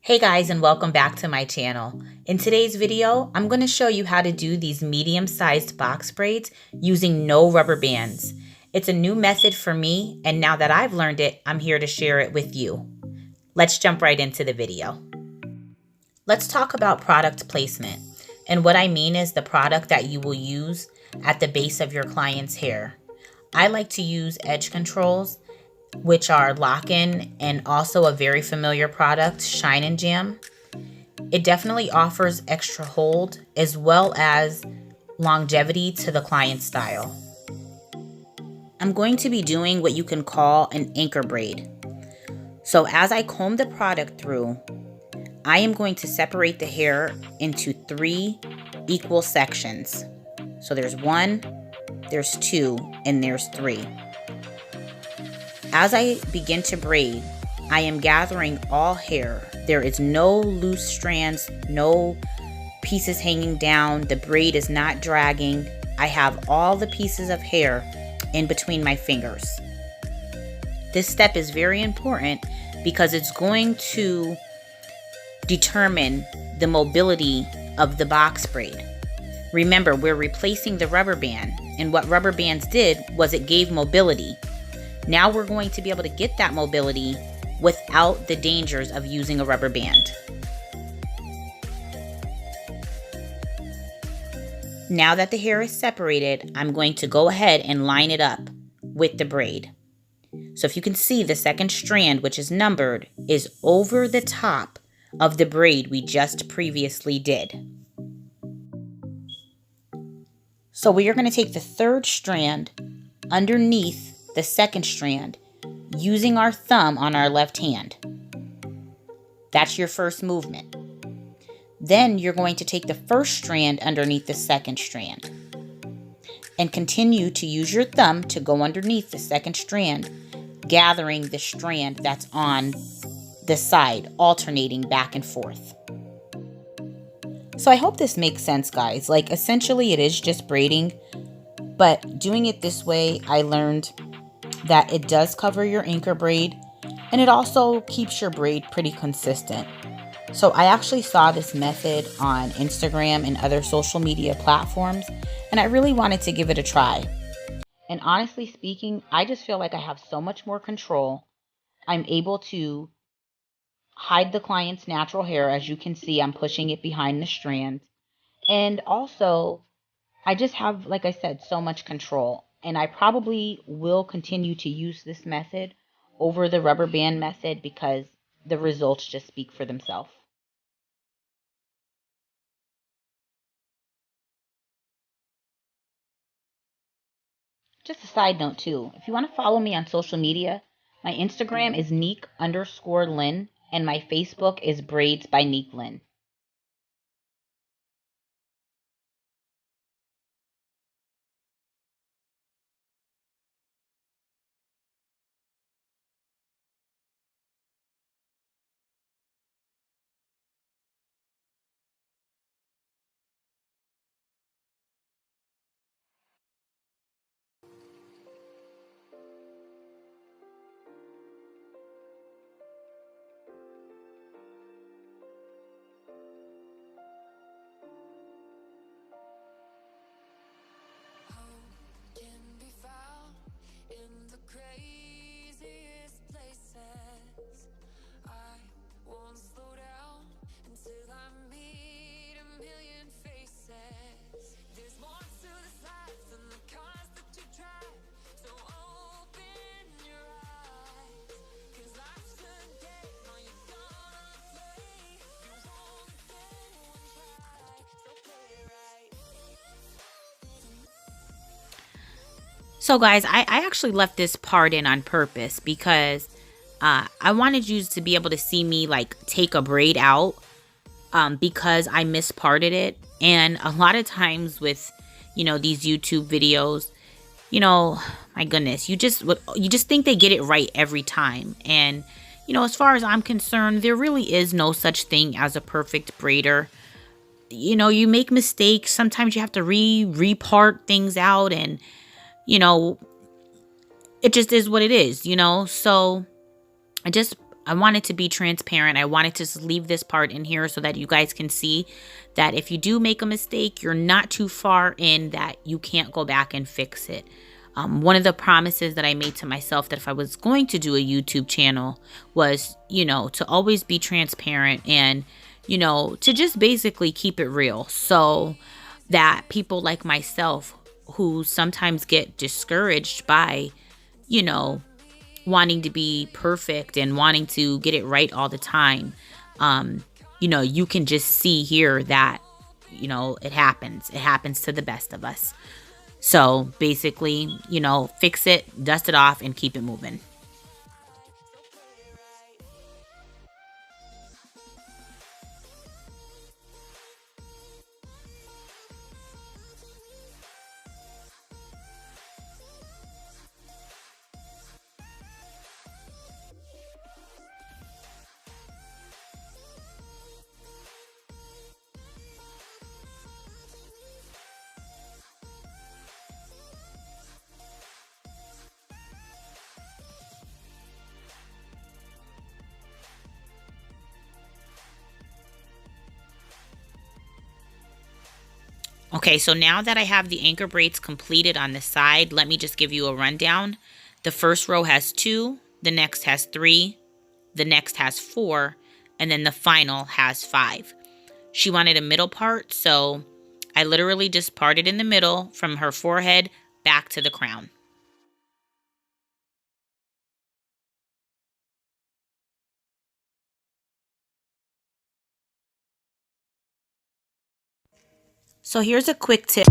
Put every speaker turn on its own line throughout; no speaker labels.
Hey guys, and welcome back to my channel. In today's video, I'm going to show you how to do these medium-sized box braids using no rubber bands. It's a new method for me, and now that I've learned it, I'm here to share it with you. Let's jump right into the video. Let's talk about product placement. And what I mean is the product that you will use at the base of your client's hair. I like to use edge controls, which are lock-in, and also a very familiar product, Shine and Jam. It definitely offers extra hold as well as longevity to the client style. I'm going to be doing what you can call an anchor braid. So as I comb the product through, I am going to separate the hair into 3 equal sections. So there's 1, there's 2, and there's 3. As I begin to braid, I am gathering all hair. There is no loose strands, no pieces hanging down. The braid is not dragging. I have all the pieces of hair in between my fingers. This step is very important because it's going to determine the mobility of the box braid. Remember, we're replacing the rubber band, and what rubber bands did was it gave mobility. Now we're going to be able to get that mobility without the dangers of using a rubber band. Now that the hair is separated, I'm going to go ahead and line it up with the braid. So if you can see, the second strand, which is numbered, is over the top of the braid we just previously did. So we are going to take the third strand underneath the second strand using our thumb on our left hand. That's your first movement. Then you're going to take the first strand underneath the second strand and continue to use your thumb to go underneath the second strand, gathering the strand that's on the side, alternating back and forth. So I hope this makes sense, guys. Like, essentially it is just braiding, but doing it this way, I learned that it does cover your anchor braid, and it also keeps your braid pretty consistent. So I actually saw this method on Instagram and other social media platforms, and I really wanted to give it a try. And honestly speaking, I just feel like I have so much more control. I'm able to hide the client's natural hair. As you can see, I'm pushing it behind the strand. And also, I just have, like I said, so much control. And I probably will continue to use this method over the rubber band method because the results just speak for themselves. Just a side note too, if you want to follow me on social media, my Instagram is Neek_Lynn and my Facebook is Braids by Neek Lynn. So guys, I actually left this part in on purpose because I wanted you to be able to see me like take a braid out because I misparted it. And a lot of times with, these YouTube videos, my goodness, you just think they get it right every time. And, as far as I'm concerned, there really is no such thing as a perfect braider. You make mistakes. Sometimes you have to repart things out, and it just is what it is, So I just I wanted to be transparent. I wanted to just leave this part in here so that you guys can see that if you do make a mistake, you're not too far in that you can't go back and fix it. One of the promises that I made to myself that if I was going to do a YouTube channel was, to always be transparent and, to just basically keep it real so that people like myself who sometimes get discouraged by, wanting to be perfect and wanting to get it right all the time, you can just see here that, it happens. It happens to the best of us. So basically, fix it, dust it off, and keep it moving. Okay, so now that I have the anchor braids completed on the side, let me just give you a rundown. The first row has 2, the next has 3, the next has 4, and then the final has 5. She wanted a middle part, so I literally just parted in the middle from her forehead back to the crown. So here's a quick tip.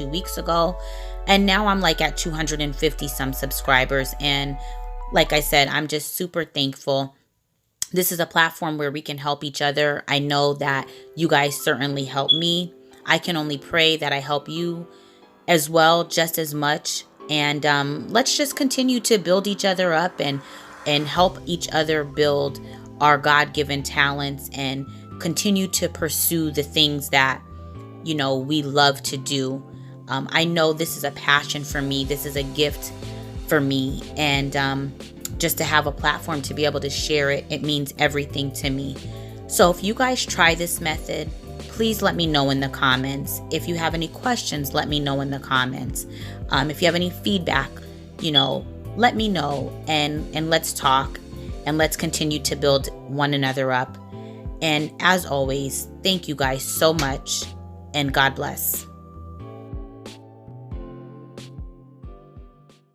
2 weeks ago. And now I'm like at 250 some subscribers. And like I said, I'm just super thankful. This is a platform where we can help each other. I know that you guys certainly help me. I can only pray that I help you as well, just as much. And let's just continue to build each other up and help each other build our God-given talents and continue to pursue the things that, you know, we love to do. I know this is a passion for me. This is a gift for me. And just to have a platform to be able to share it, it means everything to me. So if you guys try this method, please let me know in the comments. If you have any questions, let me know in the comments. If you have any feedback, you know, let me know, and let's talk, and let's continue to build one another up. And as always, thank you guys so much, and God bless.